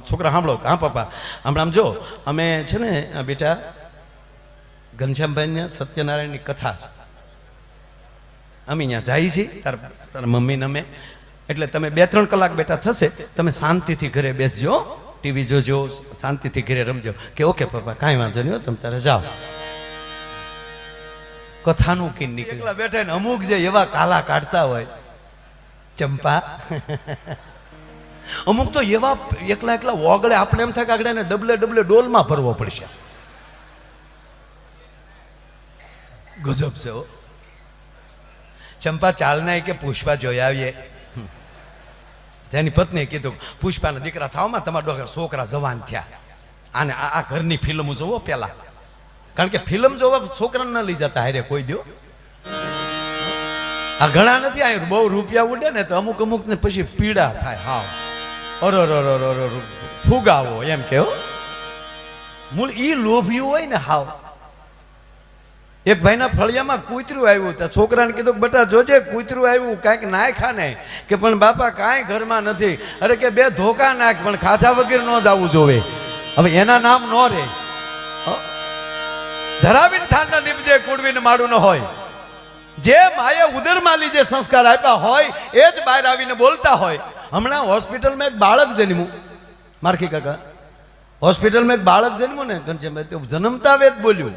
છોકરા સાંભળો. હા પપ્પા હમણાં જો અમે છે ને બેટા ઘનશ્યામભાઈને સત્યનારાયણની કથા છે, અમે અહીંયા જઈએ છીએ તારા મમ્મીને અમે, એટલે તમે 2-3 કલાક બેટા થશે, તમે શાંતિથી ઘરે બેસજો, ટીવી જોજો, શાંતિથી ઘરે રમજો. કે ઓકે પપ્પા કાંઈ વાંધો નહીં, તમે તારે જાઓ. કથાનું કી નીકળેલા બેઠા ને અમુક જે એવા કાલા કાઢતા હોય ચંપા, અમુક તો એવા એકલા એકલા ઓગળે, આપણે એમ થાય કે આગળ ડબલે ડોલમાં ભરવો પડશે. ગજબ છે હો. ચંપા ચાલના કે પુષ્પા જોઈ આવીએ. તેની પત્નીએ કીધું પુષ્પાના દીકરા થાવમાં તમારા છોકરા જવાન થયા, આને આ ઘરની ફિલ્મ જોવો પેલા, કારણ કે ફિલ્મ જોવા છોકરાને ન લઈ જતા હારે કોઈ દો. આ ઘણા નથી આ બહુ રૂપિયા ઉડે ને તો અમુક ને પછી પીડા થાય. હા અરો ફુગાવો એમ કે મૂળ ઈ લોભિયું હોય ને. હાવ એક ભાઈના ફળિયામાં કૂતરું આવ્યું, તો છોકરાને કીધું કે બેટા જોજે કૂતરું આવ્યું, કાંઈક નાખ્યા નહીં. કે પણ બાપા કાંઈ ઘરમાં નથી. અરે કે 2 ધોકા નાખ, પણ ખાધા વગર ન જવું જોવે. હવે એના નામ ન રે. ધરાવીને થાન ન નીપજે, કુડવીને માડું ન હોય. જે માએ ઉદરમાં લીજે સંસ્કાર આપ્યા હોય એ જ બહાર આવીને બોલતા હોય. હમણાં હોસ્પિટલમાં એક બાળક જન્મ્યું, મારખી કાકા, હોસ્પિટલમાં એક બાળક જન્મ્યું ને ઘનશ્યામભાઈ, જન્મતા વેદ બોલ્યું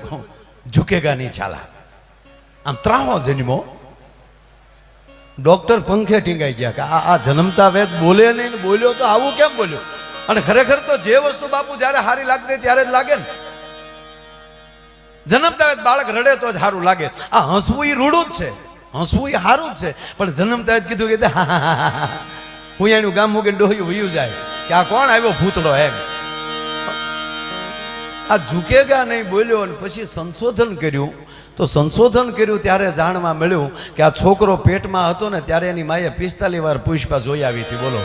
ઝુકેગા નહીં ચાલા. આમ 3 જન્મો. ડોક્ટર પંખે ટીંગાઈ ગયા કે આ જન્મતા વેદ બોલે નહીં, બોલ્યો તો આવું કેમ બોલ્યો. અને ખરેખર તો જે વસ્તુ બાપુ જ્યારે હારી લાગતી ત્યારે જ લાગે ને. જન્મતા વેદ બાળક રડે તો જ સારું લાગે. આ હસવું એ રૂડું જ છે, હસવું એ સારું જ છે, પણ જન્મતા વેદ કીધું કે હું એનું ગામ મૂકીને ડોહ્યું વયું જાય કે આ કોણ આવ્યો ભૂતડો એમ. આ ઝૂકેગા નહીં બોલ્યો. અને પછી સંશોધન કર્યું ત્યારે જાણવા મળ્યું કે આ છોકરો પેટમાં હતો ને ત્યારે એની માએ 45 વાર પુષ્પા જોઈ આવી હતી. બોલો.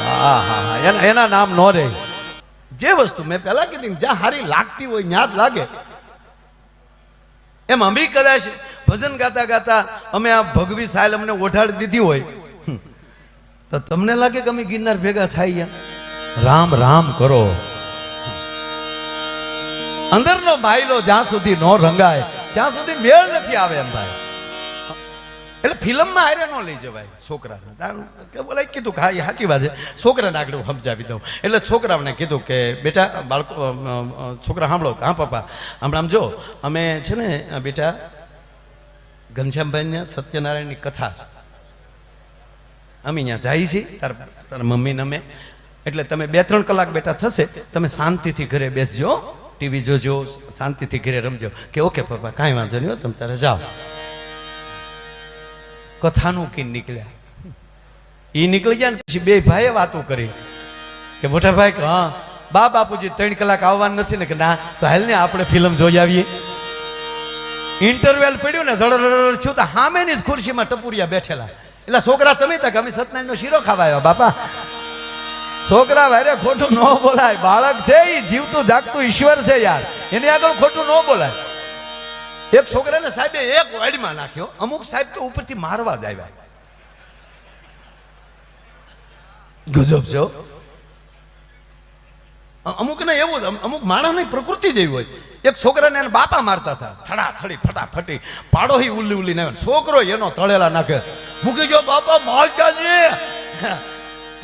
હા એના નામ ન રહે. જે વસ્તુ મેં પહેલા કીધી જ્યાં હારી લાગતી હોય ત્યાં જ લાગે. એમ અમે કદાચ ભજન ગાતા ગાતા અમે આ ભગવી સાયલ અમને ઓઢાડી દીધી હોય તો તમને લાગે કે અમે ગિરનાર ભેગા થાય. રામ રામ કરો. અંદરનો ભાઈલો જ્યાં સુધી ન રંગાય ત્યાં સુધી મેળ નથી આવે એમ ભાઈ. એટલે ફિલ્મમાં હારે ન લઈ જવાય છોકરાને. બોલાય કીધું કે હા એ સાચી વાત છે, છોકરાને આગળ સમજાવી દઉં. એટલે છોકરાઓને કીધું કે બેટા બાળકો છોકરા સાંભળો. હા પપ્પા હમણાં જો અમે છે ને બેટા ઘનશ્યામભાઈને સત્યનારાયણની કથા છે, અમે અહીંયા જઈએ છીએ તારા મમ્મીને અમે, એટલે તમે 2-3 કલાક બેટા થશે, તમે શાંતિથી ઘરે બેસજો, ટીવી જોજો, શાંતિથી ઘરે રમજો. કે ઓકે પપ્પા કાંઈ વાંધો નહીં, તમે તારે જાઓ. કથાનું કી નીકળ્યા. એ નીકળી ગયા ને પછી 2 ભાઈએ વાતો કરી કે મોટા ભાઈ કે હા બાપુજી 3 કલાક આવવાનું નથી ને. કે ના તો હાલ ને આપણે ફિલ્મ જોઈ આવીએ. ઇન્ટરવેલ પડ્યું ને જડ છું તો સામેની જ ખુરશીમાં ટપુરિયા બેઠેલા. એટલે છોકરા તમે તક અમે સત્યનારાયણનો શીરો ખાવા આવ્યા. બાપા છોકરા વારે ખોટું ન બોલાય. બાળક છે એ જીવતું જાગતું ઈશ્વર છે યાર, એની આગળ ખોટું ન બોલાય. એક છોકરાને સાહેબે એક વાડીમાં નાખ્યો. અમુક સાહેબ તો ઉપરથી મારવા જ આવ્યા. ગજબ છે. અમુક ને એવું અમુક માણસની પ્રકૃતિ જેવી હોય. એક છોકરાને એને બાપા મારતા હતા, થડાથડી ફટાફટી પાડો હી ઉલ્લી ને છોકરો એનો તળેલા નાખે. મૂકી ગયો બાપા માલચાજી.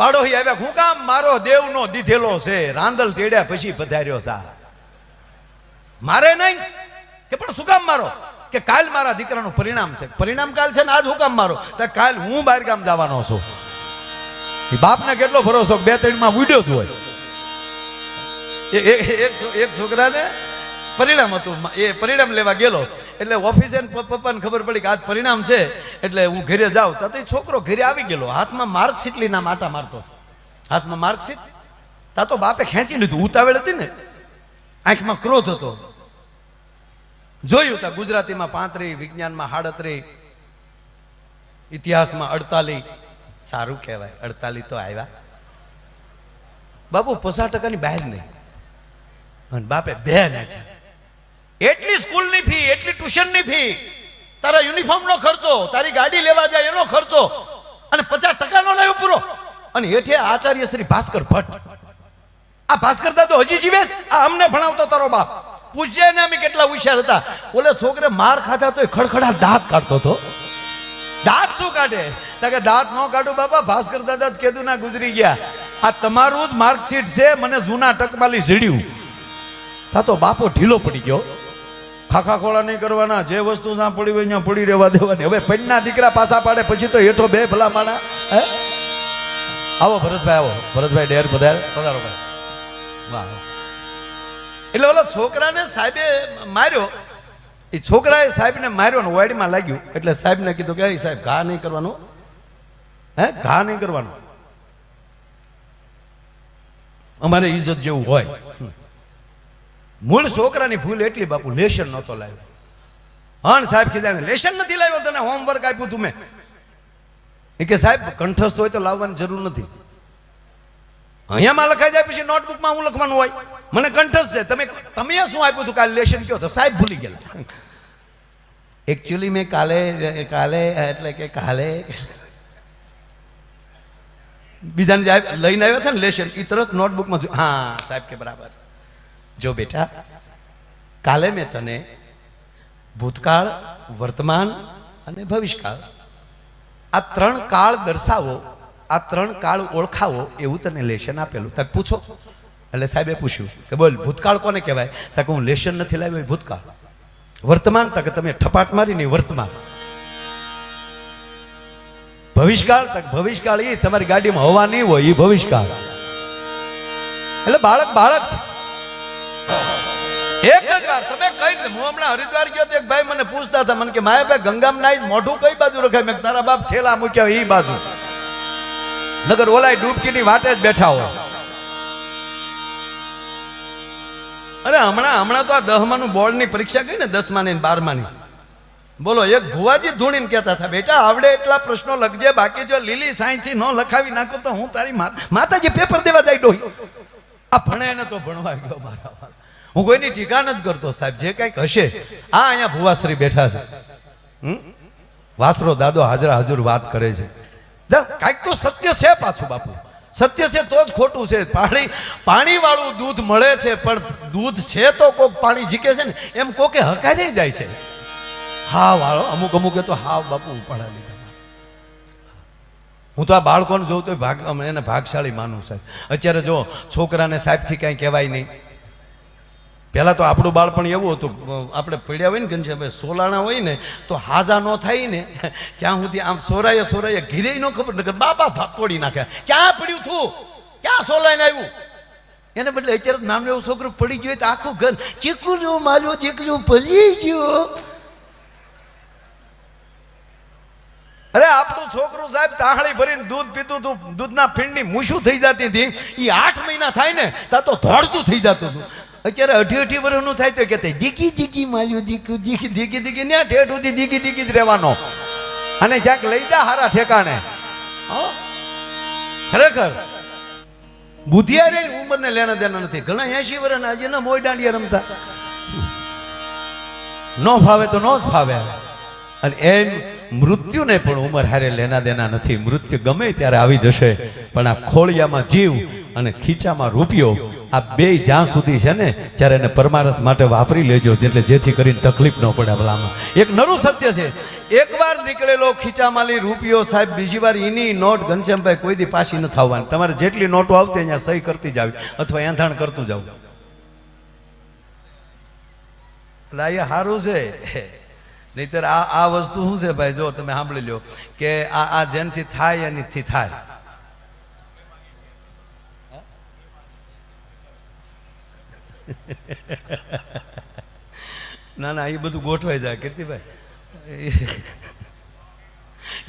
પાડો હી આવ્યા, હું કામ મારો દેવનો દીધેલો છે, રાંદલ તેડ્યા પછી પધાર્યો સા. મારે નહીં કે પણ શું કામ મારો? કે કાલ મારા દીકરાનું પરિણામ છે. પરિણામ કાલ છે ને આજ હું કામ મારો? તો કાલ હું બહાર ગામ જવાનો છું. બાપને કેટલો ભરોસો 2-3 માં ઉડ્યો જ હોય. એક છોકરાને પરિણામ હતું, એ પરિણામ લેવા ગયેલો. એટલે ઓફિસે પપ્પાને ખબર પડી કે આજ પરિણામ છે, એટલે હું ઘરે જાઉં તો એ છોકરો ઘરે આવી ગયેલો. હાથમાં માર્કશીટ લઈને માટા મારતો. હાથમાં માર્કશીટ તા તો બાપે ખેંચી લીધું. ઉતાવળ હતી ને, આંખમાં ક્રોધ હતો. જોયું તા ગુજરાતીમાં 35, વિજ્ઞાનમાં 37, ઇતિહાસમાં 48. સારું કહેવાય 48 તો આવ્યા. બાપુ 50% ની બહાર નહીં. અને બાપે 2 નાખ્યા. એટલી સ્કૂલની ફી, એટલી ટ્યુશનની ફી, તારા યુનિફોર્મનો ખર્ચો, તારી ગાડી લેવા જાય એનો ખર્ચો, અને 50% નો લાવ્યો પૂરો. અને હેઠે આચાર્ય શ્રી ભાસ્કર ભટ્ટ. આ ભાસ્કર દાદો હજી જીવેશ? આ અમને ભણાવતો તારો બાપ. પૂછજે ને અમે કેટલા હોશિયાર હતા. ઓલે છોકરે માર ખાધા તો ખડખડા દાંત કાઢતો હતો. દાંત શું કાઢે? કે દાંત ન કાઢું બાપા, ભાસ્કર દાદા કીધું ના ગુજરી ગયા. આ તમારું જ માર્કશીટ છે, મને જૂના ટકમાલી ઝીડ્યું. તા તો બાપો ઢીલો પડી ગયો. ખાખા ખોળા નહીં કરવાના, જે વસ્તુ ના પડી હોય ત્યાં પડી રહેવા દેવાની. હવે પૈણના દીકરા પાછા પાડે પછી તો હેઠો બે ભલા માણા. આવો ભરતભાઈ, આવો ભરતભાઈ, ડેર પધારો ભાઈ. વાહ. એટલે ઓલો છોકરાને સાહેબે માર્યો. એ છોકરાએ સાહેબને માર્યો ને વાડીમાં લાગ્યું. એટલે સાહેબને કીધું કે સાહેબ ઘા નહીં કરવાનું, ઘા નહીં કરવાનું, અમારે ઇજ્જત જેવું હોય. મૂળ છોકરાની ભૂલ એટલી બાપુ, લેશન નહોતો લાવ્યો. હા સાહેબ કીધા લેશન નથી લાવ્યો, તને હોમવર્ક આપ્યું તું મેં. એ કે સાહેબ કંઠસ્થ હોય તો લાવવાની જરૂર નથી. અહીંયામાં લખાઈ જાય પછી નોટબુકમાં હું લખવાનું હોય. મને કંઠસ્થ છે. તમે શું આપ્યું હતું કાલે લેશન કયો તો? સાહેબ ભૂલી ગયેલા. એકચ્યુઅલી મેં કાલે એટલે કે કાલે બીજાને લઈને આવ્યા હતા ને લેશન, એ તરત નોટબુકમાં જોયું. હા સાહેબ કે બરાબર. જો બેટા, કાલે મેં તને ભૂતકાળ, વર્તમાન અને ભવિષ્યકાળ, આ 3 કાળ દર્શાવો, આ 3 કાળ ઓળખાવો એવું તને લેશન આપેલું. તક પૂછો. એટલે સાહેબે પૂછ્યું કે બોલ ભૂતકાળ કોને કહેવાય? તક હું લેશન નથી લાવ્યો, ભૂતકાળ. વર્તમાન તક તમે ઠપાટ મારી નહીં, વર્તમાન. ભવિષ્યકાળ તક ભવિષ્યકાળ એ તમારી ગાડીમાં હવા નહીં હોય, એ ભવિષ્યકાળ. એટલે બાળક છે. એક જ વાર તમે કઈ રીતે? હું હમણાં હરિદ્વાર ગયો તો એક ભાઈ મને પૂછતા હતા, મને કે માયાભાઈ ગંગામાં નાઈ મોઢું કઈ બાજુ રખાય? મેં તારા બાપ થેલા મૂક્યા એ બાજુ. નગર ઓલાય ડૂબકીની વાટે જ બેઠા હોય. અરે હમણાં તો આ 10માનું બોર્ડની પરીક્ષા ગઈ ને, 10માની ને 12માની. બોલો એક ભુવાજી ધૂણીને કહેતા હતા, બેટા આવડે એટલા પ્રશ્નો લખજે, બાકી જો લીલી સાંઈથી ન લખાવી નાખો તો હું તારી માતાજી પેપર દેવા જાય ડોહી. આ ભણે ને તો ભણવા ગયો મારા. હું કોઈની ટીકા નથી કરતો સાહેબ, જે કંઈક હશે. આ અહીંયા ભુવાશ્રી બેઠા છે, વાસરો દાદો હાજરા હજુર વાત કરે છે. કાંઈક તો સત્ય છે પાછું બાપુ, સત્ય છે તો જ ખોટું છે. પાણી વાળું દૂધ મળે છે, પણ દૂધ છે તો કોક પાણી જીકે છે ને, એમ કોકે હકારી જાય છે. હા વાળો અમુક તો હા બાપુ ઉપાડા લીધા. હું તો આ બાળકોને જોઉં તો એને ભાગશાળી માનું સાહેબ. અત્યારે જો છોકરાને સાહેબથી કાંઈ કહેવાય નહીં. પહેલાં તો આપણું બાળપણ એવું હતું, આપણે પડ્યા હોય ને ઘનશ્યામ સોલાણા હોય ને તો હાજા ન થાય ને ત્યાં સુધી આમ સોરાય ઘીરે ન ખબર નકર બાપા તોડી નાખે. ક્યાં પડ્યું તું, ક્યાં સોલાઈને આવ્યું? એને બદલે અત્યારે નાનું એવું છોકરું પડી ગયું તો આખું ઘર ચીકું જેવું માલ્યું, ચીકું પલી ગયું. અરે આપણું છોકરું સાહેબ તાહળી ભરીને દૂધ પીતું હતું, દૂધના ફીણની મૂછું થઈ જતી હતી. એ 8 મહિના થાય ને ત્યાં તો ધોળતું થઈ જતું હતું. અત્યારે 18 વર્ષનું થાય તો કે દીકી માલ્યું, દીકી ને ઠેઠ સુધી દીકી જ રહેવાનો. અને ક્યાંક લઈ જા હારા ઠેકાણે. ખરેખર બુદ્ધિયારી ઉંમરને લેના દેના નથી. ઘણા 80 વર્ષના હજી ના મોય દાંડિયા રમતા. ન ફાવે તો ન જ ફાવે. અને એમ મૃત્યુને પણ ઉંમર હારે લેના દેના નથી. મૃત્યુ ગમે ત્યારે આવી જશે, પણ આ ખોળિયામાં જીવ અને ખીચામાં રૂપિયો, આ બે જ્યાં સુધી છે ને ત્યારે એને પરમાર્થ માટે વાપરી લેજો, એટલે જેથી કરીને તકલીફ ન પડે. ભલામાં એક નરું સત્ય છે, એકવાર નીકળેલો ખીચામાંલી રૂપિયો સાહેબ બીજી વાર એની નોટ ઘનશ્યામભાઈ કોઈ દી પાછી ન થવાની. તમારે જેટલી નોટો આવતી અહીંયા સહી કરતી જાવ અથવા એંધાણ કરતું જાવ. એટલે અહીંયા સારું છે. નહીતર આ વસ્તુ શું છે ભાઈ, જો તમે સાંભળી લો કે આ જેનથી થાય એનીથી થાય. ના એ બધું ગોઠવાઈ જાય કીર્તિભાઈ.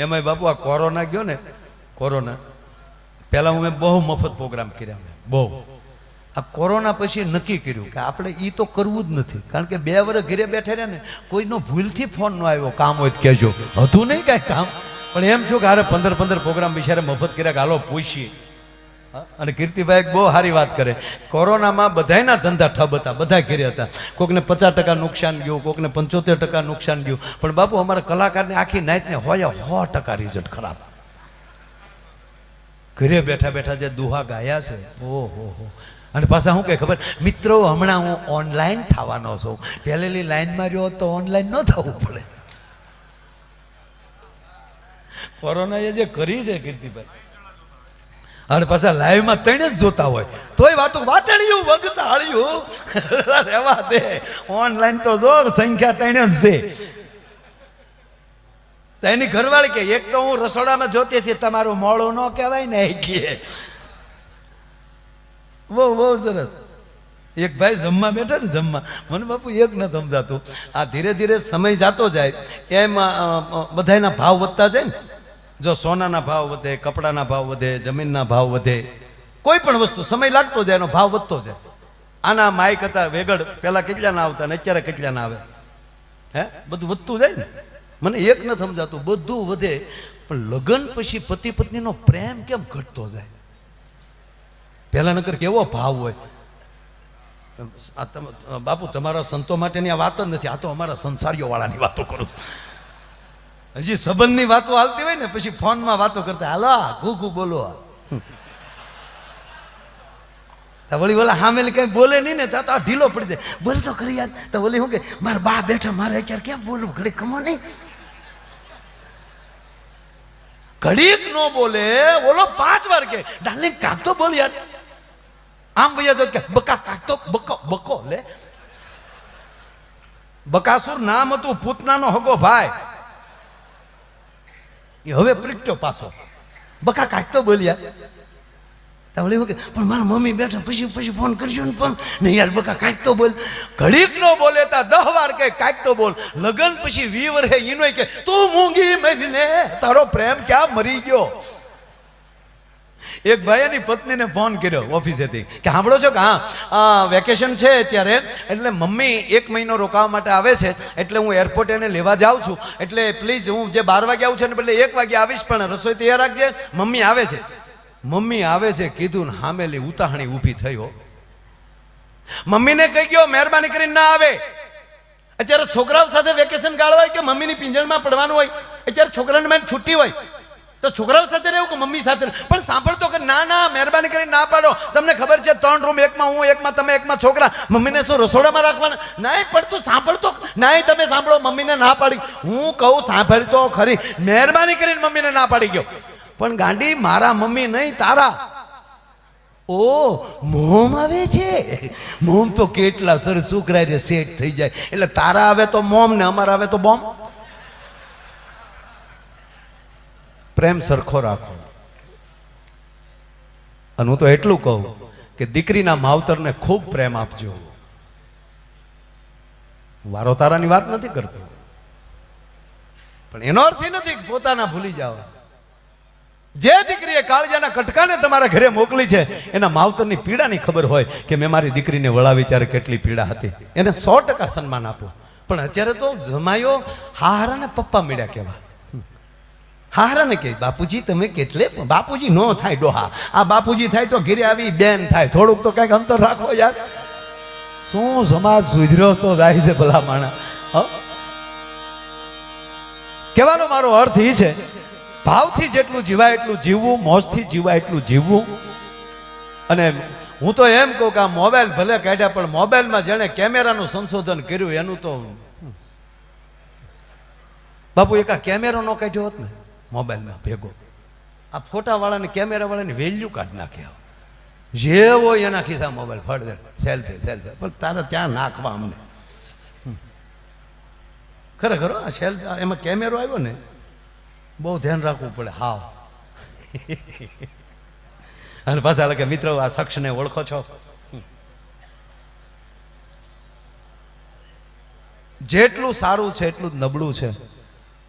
એમાં બાપુ આ કોરોના ગયો ને, કોરોના પહેલા મેં બહુ મફત પ્રોગ્રામ કર્યા. બહુ આ કોરોના પછી નક્કી કર્યું કે આપણે એ તો કરવું જ નથી. કારણ કે 2 વર્ષ ઘરે બેઠા રહ્યા ને, કોઈનો ભૂલથી ફોન ન આવ્યો, કામ હોય તો કહેજો. હતું નહીં કાંઈ કામ, પણ એમ છું કે અરે 15 પ્રોગ્રામ બિચારે મફત કર્યા કે હાલો પૂછીએ. અને કીર્તિભાઈ બહુ સારી વાત કરે, કોરોનામાં બધાના ધંધા ઠપ હતા, બધા ઘરે હતા. કોકને 50% નુકસાન ગયું, કોકને 75% નુકસાન ગયું. પણ બાપુ અમારા કલાકારને આખી નાઈટને હોય 100% રિઝલ્ટ ખરાબ. ઘરે બેઠા બેઠા જે દુહા ગાયા છે, ઓહો હો. અને પાછા શું કે ખબર, મિત્રો હમણાં હું ઓનલાઈન થવાનો છું, પહેલેલી લાઈનમાં રહ્યો તો ઓનલાઈન ન થવું પડે. કોરોનાએ જે કરી છે કીર્તિભાઈ, અને પાછા લાઈવમાં તણે જ જોતા હોય તોય વાતો વાતળ્યું વગતાળ્યું રહેવા દે. ઓનલાઈન તો જો સંખ્યા તણે જ છે. એની ઘરવાળી કે એક તો હું રસોડામાં જોતી હતી, તમારું મોડું ન કહેવાય ને કે બહુ બહુ સરસ. એક ભાઈ જમવા બેઠા ને જમવા, મને બાપુ એક ન સમજાતું. આ ધીરે ધીરે સમય જતો જાય એમ બધાના ભાવ વધતા જાય ને. જો સોનાના ભાવ વધે, કપડાના ભાવ વધે, જમીનના ભાવ વધે, કોઈ પણ વસ્તુ સમય લાગતો જાય એનો ભાવ વધતો જાય. આના માઇક હતા વેગડ, પહેલા કેટલા ના આવતા ને અત્યારે કેટલા ના આવે, હે બધું વધતું જાય ને. મને એક ન સમજાતું, બધું વધે પણ લગ્ન પછી પતિ પત્નીનો પ્રેમ કેમ ઘટતો જાય? પહેલા નકર કેવો ભાવ હોય. બાપુ તમારા સંતો માટેની આ વાત જ નથી, આ તો અમારા સંસારીઓ વાળાની વાતો કરું છું. હજી સંબંધની વાતો હાલતી હોય ને પછી ફોનમાં વાતો કરતા, હાલો ઘૂ બોલો. વળી ઓલા હામેલી કઈ બોલે નહીં ને તો ઢીલો પડી જાય. બોલ તો ખરી યાર. તો ઓલી શું કે મારા બા બેઠા, મારે અત્યારે કેમ બોલવું, ઘડી કમો નહીં. ઘડીક નો બોલે, ઓલો 5 વાર કે ડાર્લિંગ કાક તો બોલ યાર. આમ ભૈયા તો કે બકા કાક તો બકો બકો લે. બકાસુર નામ હતું પૂતનાનો હગો ભાઈ, એ હવે પ્રીક્ટો પાછો. બકા કાક તો બોલ યાર. પણ મારા મમ્મી બેઠા પછી ફોન કરજો ને, પણ નહીં યાર બકા કાંઈક તો બોલ. ઘડીક નો બોલે તા 10 વાર કે કાંઈક તો બોલ. લગન પછી 20 વર્ષે ઈનોય કે તું મૂંગી મરીને તારો પ્રેમ ક્યાં મરી ગયો. એક ભાઈની પત્નીને ફોન કર્યો ઓફિસેથી કે સાંભળો છો કે હા વેકેશન છે અત્યારે, એટલે મમ્મી 1 મહિનો રોકાવા માટે આવે છે, એટલે હું એરપોર્ટ એને લેવા જાઉં છું, એટલે પ્લીઝ હું જે 12 વાગે આવું છે ને બદલે 1 વાગે આવીશ, પણ રસોઈ તૈયાર રાખજે, મમ્મી આવે છે. મમ્મી આવે છે કીધું ને હામેલી ઉતાહણી ઊભી થયો. મમ્મીને કહી ગયો મહેરબાની કરીને ના આવે. અત્યારે છોકરાઓ સાથે વેકેશન ગાળવાય કે મમ્મીની પિંજણમાં પડવાનું હોય, અત્યારે છોકરાને મેં છુટ્ટી હોય તો છોકરાઓ સાથે રહેવું કે મમ્મી સાથે? પણ સાંભળતો કે ના ના મહેરબાની કરીને ના પાડો, તમને ખબર છે 3 રૂમ, એકમાં હું, એકમાં તમે, એકમાં છોકરા, મમ્મીને શું રસોડામાં રાખવાના? નહીં પણ તું સાંભળતો નહીં. તમે સાંભળો, મમ્મીને ના પાડી. હું કહું સાંભળતો ખરી, મહેરબાની કરીને મમ્મીને ના પાડી ગયો. પણ ગાંડી મારા મમ્મી નહીં તારા. ઓ મોમ આવે છે, મોમ તો કેટલા સરસ છોકરા સેટ થઈ જાય. એટલે તારા આવે તો મોમ ને અમારા આવે તો બોમ્બ. પ્રેમ સરખો રાખો. અને હું તો એટલું કહું કે દીકરીના માવતરને ખૂબ પ્રેમ આપજો. વારો તારાની વાત નથી કરતો, પણ એનો અર્થ એ નથી પોતાના ભૂલી જાવ. જે દીકરીએ કાળજાના કટકાને તમારા ઘરે મોકલી છે એના માવતરની પીડાની ખબર હોય કે મેં મારી દીકરીને વળાવી ત્યારે કેટલી પીડા હતી, એને 100% સન્માન આપો. પણ અત્યારે તો જમાયો હારાને પપ્પા મળ્યા કેવા. હારાને કે બાપુજી તમે કેટલે, બાપુજી નો થાય ડોહા, આ બાપુજી થાય તો ઘરે આવી બેન થાય, થોડુંક તો કઈક અંતર રાખો યાર. શું સમાજ સુધર્યો તો જાય છે ભલા માણા. કહેવાનો મારો અર્થ એ છે, ભાવથી જેટલું જીવાય એટલું જીવવું, મોજથી જીવાય એટલું જીવવું. અને હું તો એમ કહું કે આ મોબાઈલ ભલે કાઢ્યા, પણ મોબાઈલમાં જેણે કેમેરાનું સંશોધન કર્યું એનું તો બાપુ એક આ કેમેરો નો કાઢ્યો હોત ને મોબાઈલમાં ભેગો, આ ફોટાવાળાને કેમેરાવાળાની વેલ્યુ કાઢી નાખ્યા. જે હોય એના ખીધા મોબાઈલ ફળ દે, સેલ્ફી સેલ્ફી. પણ તારે ત્યાં નાખવા અમને ખરેખર આ સેલ્ફી, એમાં કેમેરો આવ્યો ને બહુ ધ્યાન રાખવું પડે. હાવ અને પાછા કે મિત્રો આ શખ્સને ઓળખો છો? જેટલું સારું છે એટલું જ નબળું છે,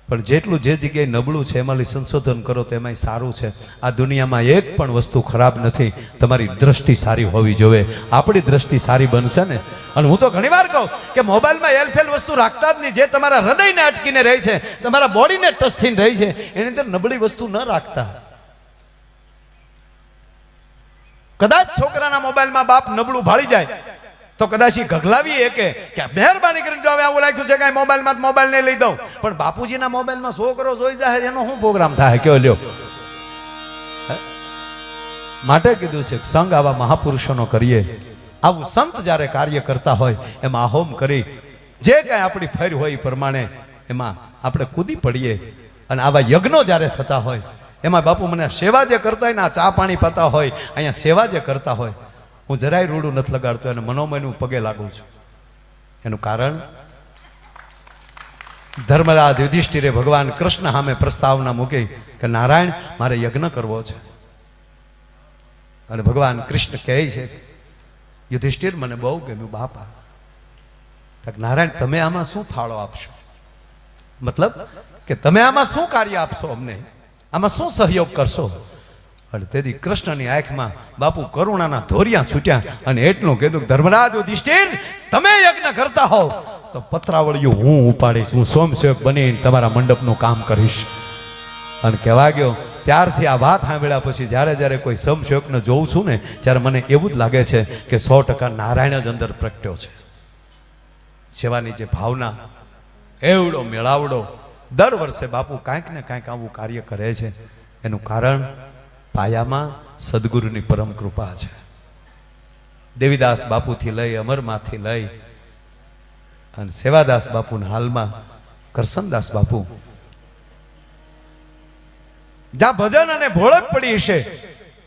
પણ જેટલું જે જગ્યાએ નબળું છે એમાં સંશોધન કરો તો એમાંય સારું છે. આ દુનિયામાં એક પણ વસ્તુ ખરાબ નથી. તમારી દ્રષ્ટિ સારી હોવી જોઈએ. આપણી દ્રષ્ટિ સારી બનશે ને. અને હું તો ઘણી વાર કહું કે મોબાઈલમાં એલફેલ વસ્તુ રાખતા જ નહીં. જે તમારા હૃદયને અટકીને રહી છે, તમારા બોડીને ટચ થઈને રહી છે, એની અંદર નબળી વસ્તુ ન રાખતા. કદાચ છોકરાના મોબાઈલમાં બાપ નબળું ભાળી જાય તો કદાચ ગગલાવી કે મહેરબાની કરીને જો હવે આવું રાખ્યું છે કે મોબાઈલ નહીં લઈ દઉં, પણ બાપુજીના મોબાઈલમાં છોકરો જોઈ જાય એનો શું પ્રોગ્રામ થાય? કયો લ્યો માટે કીધું છે કે સંગ આવા મહાપુરુષોનો કરીએ. આવું સંત જ્યારે કાર્ય કરતા હોય એમાં આહોમ કરી જે કાંઈ આપણી ફેર હોય એ પ્રમાણે એમાં આપણે કૂદી પડીએ. અને આવા યજ્ઞો જ્યારે થતા હોય એમાં બાપુ મને સેવા જે કરતા હોય ને આ ચા પાણી પતા હોય અહીંયા સેવા જે કરતા હોય હું જરાય રૂડું નથી લગાડતો અને મનોમયનું પગે લાગુ છું. એનું કારણ ધર્મરાજ યુધિષ્ઠિરે ભગવાન કૃષ્ણ સામે પ્રસ્તાવના મૂકી કે નારાયણ મારે યજ્ઞ કરવો છે. અને ભગવાન કૃષ્ણ કહે છે યુધિષ્ઠિર મને બહુ ગમ્યું બાપા. નારાયણ તમે આમાં શું ફાળો આપશો? મતલબ કે તમે આમાં શું કાર્ય આપશો? અમને આમાં શું સહયોગ કરશો? અને તેથી કૃષ્ણની આંખમાં બાપુ કરુણાના ધોરિયા છૂટ્યા અને એટલું કીધું ધર્મરાજ યુધિષ્ઠિર તમે યજ્ઞ કરતા હોવ તો પત્રાવળિયું હું ઉપાડીશ, હું સ્વયંસેવક બનીને તમારા મંડપનું કામ કરીશ. અને કહેવા ગયો ત્યારથી આ વાત સાંભળ્યા પછી જ્યારે જ્યારે કોઈ સ્વયંસેવકને જોઉં છું ને ત્યારે મને એવું જ લાગે છે કે 100% નારાયણ જ અંદર પ્રગટ્યો છે. સેવાની જે ભાવના એવડો મેળાવડો દર વર્ષે બાપુ કાંઈક ને કાંઈક આવું કાર્ય કરે છે. એનું કારણ પાયામાં સદગુરુની પરમ કૃપા છે. દેવીદાસ બાપુથી લઈ અમરમાંથી લઈ અને સેવાદાસ બાપુના હાલમાં કરસનદાસ બાપુ જ્યાં ભજન અને ભોળક પડી હશે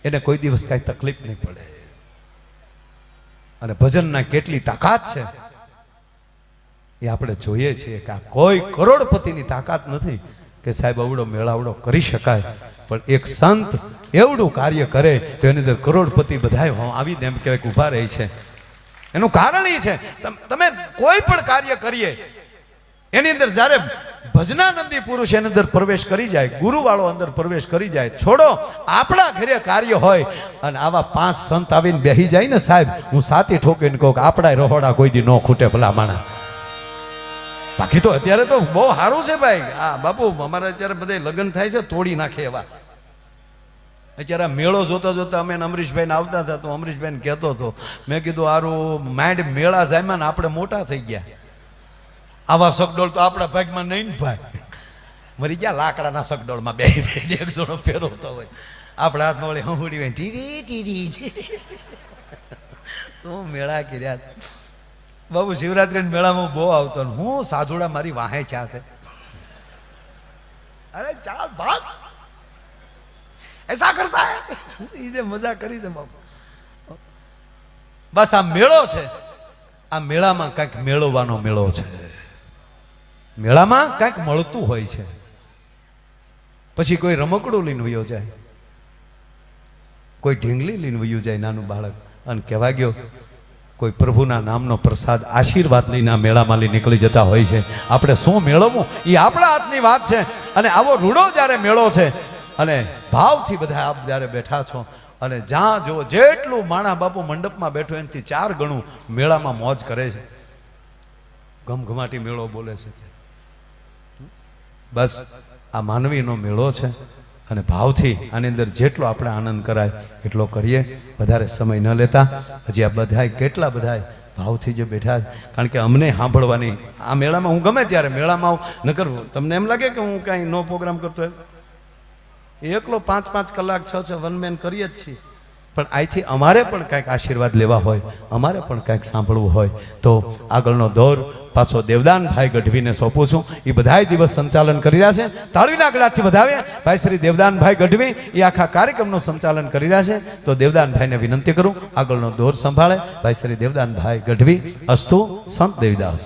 એને કોઈ દિવસ કાંઈ તકલીફ નહીં પડે. અને ભજનના કેટલી તાકાત છે એ આપણે જોઈએ છીએ કે આ કોઈ કરોડપતિની તાકાત નથી કે સાહેબ અવડો મેળાવડો કરી શકાય. પણ એક સંત એવડું કાર્ય કરે તો એની અંદર કરોડપતિ બધા આવીને એમ કહેવાય ઊભા રહે છે. એનું કારણ એ છે તમે કોઈ પણ કાર્ય કરીએ એની અંદર જ્યારે ભજનાનંદી પુરુષ એની અંદર પ્રવેશ કરી જાય, ગુરુવાળો અંદર પ્રવેશ કરી જાય, છોડો આપણા ઘરે કાર્ય હોય અને આવા 5 સંત આવીને બેસી જાય ને સાહેબ હું સાતી ઠોકીને કહું કે આપણા રહોડા કોઈ દી ન ખૂટે ભલા માણા. બાકી તો અત્યારે તો બહુ સારું છે ભાઈ. હા બાપુ અમારે અત્યારે બધા લગ્ન થાય છે તોડી નાખે એવા. અત્યારે મેળો જોતા જોતા અમે અમરીશભાઈને આવતા હતા તો અમરીશભાઈને કહેતો હતો મેં કીધું આરું માંડ મેળા જામ્યા ને આપણે મોટા થઈ ગયા. આવા સગડોળ તો આપણા ભાગમાં નહીં ને ભાઈ. મરી ગયા લાકડાના સગડોળમાં બે એક જણો ફેરવતો હોય આપણા હાથમાં વળી હંહુડી હોય ટીરી ટીરી તો મેળા કર્યા છે બાબુ. શિવરાત્રી મેળામાં બહુ આવતો ને હું સાધુડા મારી વાહે ચા છે. અરે ચાલ ભાગ ऐसा करता है ये मजा કરી છે બાપુ. બસ આ મેળો છે. આ મેળામાં કંઈક મેળવવાનો મેળો છે. મેળામાં કંઈક મળતું હોય છે. પછી કોઈ રમકડું લઈને વયો જાય, કોઈ ઢીંગલી લઈને વયું જાય નાનું બાળક અને કહેવા ગયો કોઈ પ્રભુના નામનો પ્રસાદ આશીર્વાદ લઈને આ મેળામાં લઈ નીકળી જતા હોય છે. આપણે શું મેળવવું એ આપણા હાથની વાત છે. અને આવો રૂડો જ્યારે મેળો છે અને ભાવથી બધા આપ જ્યારે બેઠા છો અને જ્યાં જો જેટલું માણા બાપુ મંડપમાં બેઠો એનાથી 4 ગણું મેળામાં મોજ કરે છે. ઘમઘમાટી મેળો બોલે છે. બસ આ માનવીનો મેળો છે અને ભાવથી આની અંદર જેટલો આપણે આનંદ કરાય એટલો કરીએ. વધારે સમય ન લેતા હજી આ બધાય કેટલા બધાય ભાવથી જે બેઠા કારણ કે અમને સાંભળવાની આ મેળામાં હું ગમે ત્યારે મેળામાં આવું ન કરવું. તમને એમ લાગે કે હું કાંઈ નો પ્રોગ્રામ કરતો એમ? એકલો 5-5 કલાક 6-6 વન મેન કરીએ જ છીએ. પણ અહીંથી અમારે પણ કાંઈક આશીર્વાદ લેવા હોય, અમારે પણ કાંઈક સાંભળવું હોય તો આગળનો દોર પાછો દેવદાનભાઈ ગઢવીને સોંપું છું. એ બધાય દિવસ સંચાલન કરી રહ્યા છે. તાળીના ગળાથી વધાવ્યા ભાઈ શ્રી દેવદાનભાઈ ગઢવી એ આખા કાર્યક્રમનું સંચાલન કરી રહ્યા છે. તો દેવદાનભાઈને વિનંતી કરું આગળનો દોર સંભાળે ભાઈ શ્રી દેવદાનભાઈ ગઢવી. અસ્તુ સંત દેવીદાસ.